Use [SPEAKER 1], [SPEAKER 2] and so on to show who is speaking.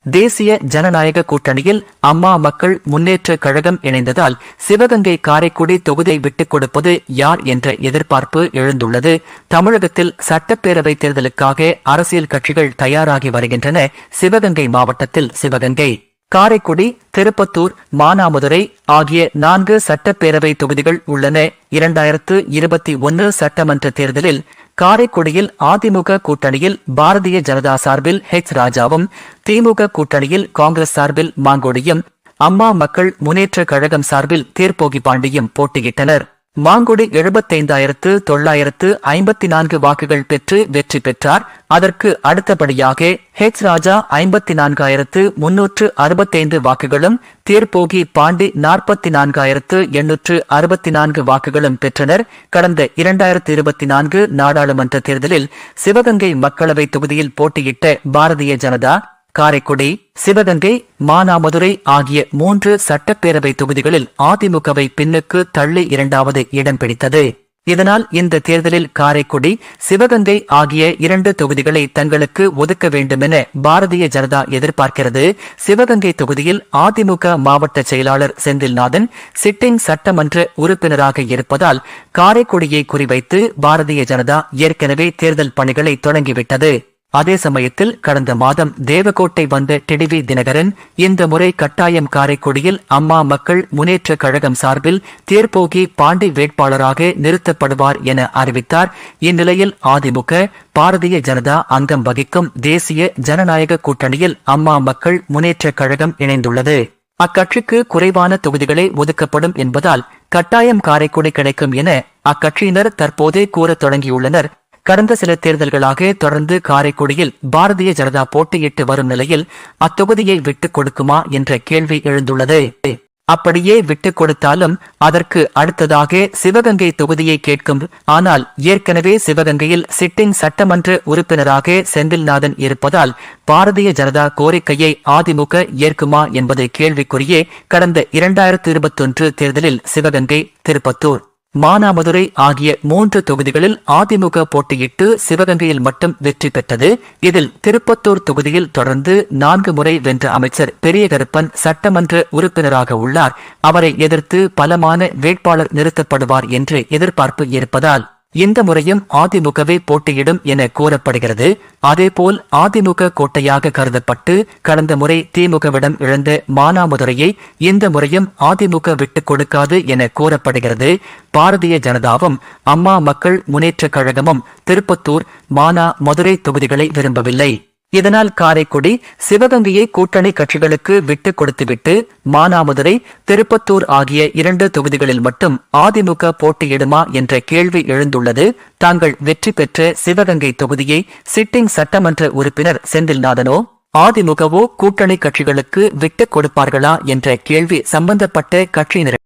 [SPEAKER 1] தேசிய ஜனநாயக கூட்டணியில் அம்மா மக்கள் முன்னேற்ற கழகம் இணைந்ததால் சிவகங்கை காரைக்குடி தொகுதியை விட்டுக் கொடுப்பது யார் என்ற எதிர்பார்ப்பு எழுந்துள்ளது. தமிழகத்தில் சட்டப்பேரவை தேர்தலுக்காக அரசியல் கட்சிகள் தயாராகி வருகின்றன. சிவகங்கை மாவட்டத்தில் சிவகங்கை, காரைக்குடி, திருப்பத்தூர், மானாமதுரை ஆகிய 4 சட்டப்பேரவை தொகுதிகள் உள்ளன. 2021 சட்டமன்ற தேர்தலில் காரைக்குடியில் அதிமுக கூட்டணியில் பாரதிய ஜனதா சார்பில் ராஜாவும், திமுக கூட்டணியில் காங்கிரஸ் சார்பில் மாங்கொடியும், அம்மா மக்கள் முன்னேற்ற கழகம் சார்பில் தேர்போகி பாண்டியும் போட்டியிட்டனர். மாங்குடி 75,954 வாக்குகள் பெற்று வெற்றி பெற்றார். அதற்கு அடுத்தபடியாக ராஜா 54,365 வாக்குகளும், தேர்போகி பாண்டி 44,864 வாக்குகளும் பெற்றனர். கடந்த 2024 நாடாளுமன்ற தேர்தலில் சிவகங்கை மக்களவை தொகுதியில் போட்டியிட்ட பாரதிய ஜனதா காரைக்குடி, சிவகங்கை, மானாமதுரை ஆகிய 3 சட்டப்பேரவை தொகுதிகளில் அதிமுகவை பின்னுக்கு தள்ளி 2வது இடம் பிடித்தது. இதனால் இந்த தேர்தலில் காரைக்குடி, சிவகங்கை ஆகிய 2 தொகுதிகளை தங்களுக்கு ஒதுக்க வேண்டுமென பாரதிய ஜனதா எதிர்பார்க்கிறது. சிவகங்கை தொகுதியில் அதிமுக மாவட்ட செயலாளர் செந்தில்நாதன் சிட்டிங் சட்டமன்ற உறுப்பினராக இருப்பதால் காரைக்குடியை குறிவைத்து பாரதிய ஜனதா ஏற்கனவே தேர்தல் பணிகளை தொடங்கிவிட்டது. அதே சமயத்தில் கடந்த மாதம் தேவகோட்டை வந்த டிடிவி தினகரன் இந்த முறை கட்டாயம் காரைக்குடியில் அம்மா மக்கள் முன்னேற்ற கழகம் சார்பில் தேர்போகி பாண்டி வேட்பாளராக நிறுத்தப்படுவார் என அறிவித்தார். இந்நிலையில் அதிமுக, பாரதிய ஜனதா அங்கம் வகிக்கும் தேசிய ஜனநாயக கூட்டணியில் அம்மா மக்கள் முன்னேற்ற கழகம் இணைந்துள்ளது. அக்கட்சிக்கு குறைவான தொகுதிகளே ஒதுக்கப்படும் என்பதால் கட்டாயம் காரைக்குடி கிடைக்கும் என அக்கட்சியினர் தற்போதே கூறத் தொடங்கியுள்ளனர். கடந்த சில தேர்தல்களாக தொடர்ந்து காரைக்குடியில் பாரதிய ஜனதா போட்டியிட்டு வரும் நிலையில் அத்தொகுதியை விட்டுக் கொடுக்குமா என்ற கேள்வி எழுந்துள்ளது. அப்படியே விட்டுக் கொடுத்தாலும் அதற்கு அடுத்ததாக சிவகங்கை தொகுதியை கேட்கும். ஆனால் ஏற்கனவே சிவகங்கையில் சிட்டிங் சட்டமன்ற உறுப்பினராக செந்தில்நாதன் இருப்பதால் பாரதிய ஜனதா கோரிக்கையை அதிமுக ஏற்குமா என்பது கேள்விக்குறியே. கடந்த 2021 தேர்தலில் சிவகங்கை, திருப்பத்தூர், மானாமதுரை ஆகிய 3 தொகுதிகளில் அதிமுக போட்டியிட்டு சிவகங்கையில் மட்டும் வெற்றி பெற்றது. இதில் திருப்பத்தூர் தொகுதியில் தொடர்ந்து 4 முறை வென்ற அமைச்சர் பெரியகருப்பன் சட்டமன்ற உறுப்பினராக உள்ளார். அவரை எதிர்த்து பலமான வேட்பாளர் நிறுத்தப்படுவார் என்று எதிர்பார்ப்பு இருப்பதால் இந்த முறையும் அதிமுகவே போட்டியிடும் என கூறப்படுகிறது. அதேபோல் அதிமுக கோட்டையாக கருதப்பட்டு கடந்த முறை திமுகவிடம் இழந்த மானாமதுரையை இந்த முறையும் அதிமுக விட்டுக் கொடுக்காது என கூறப்படுகிறது. பாரதிய ஜனதாவும் அம்மா மக்கள் முன்னேற்ற கழகமும் திருப்பத்தூர், மானாமதுரை தொகுதிகளை விரும்பவில்லை. இதனால் காரைக்குடி, சிவகங்கையை கூட்டணி கட்சிகளுக்கு விட்டுக் கொடுத்துவிட்டு மானாமதுரை, திருப்பத்தூர் ஆகிய 2 தொகுதிகளில் மட்டும் அதிமுக போட்டியிடுமா என்ற கேள்வி எழுந்துள்ளது. தாங்கள் வெற்றி பெற்ற சிவகங்கை தொகுதியை சிட்டிங் சட்டமன்ற உறுப்பினர் செந்தில்நாதனோ அதிமுகவோ கூட்டணி கட்சிகளுக்கு விட்டுக் கொடுப்பார்களா என்ற கேள்வி சம்பந்தப்பட்ட கட்சியினர்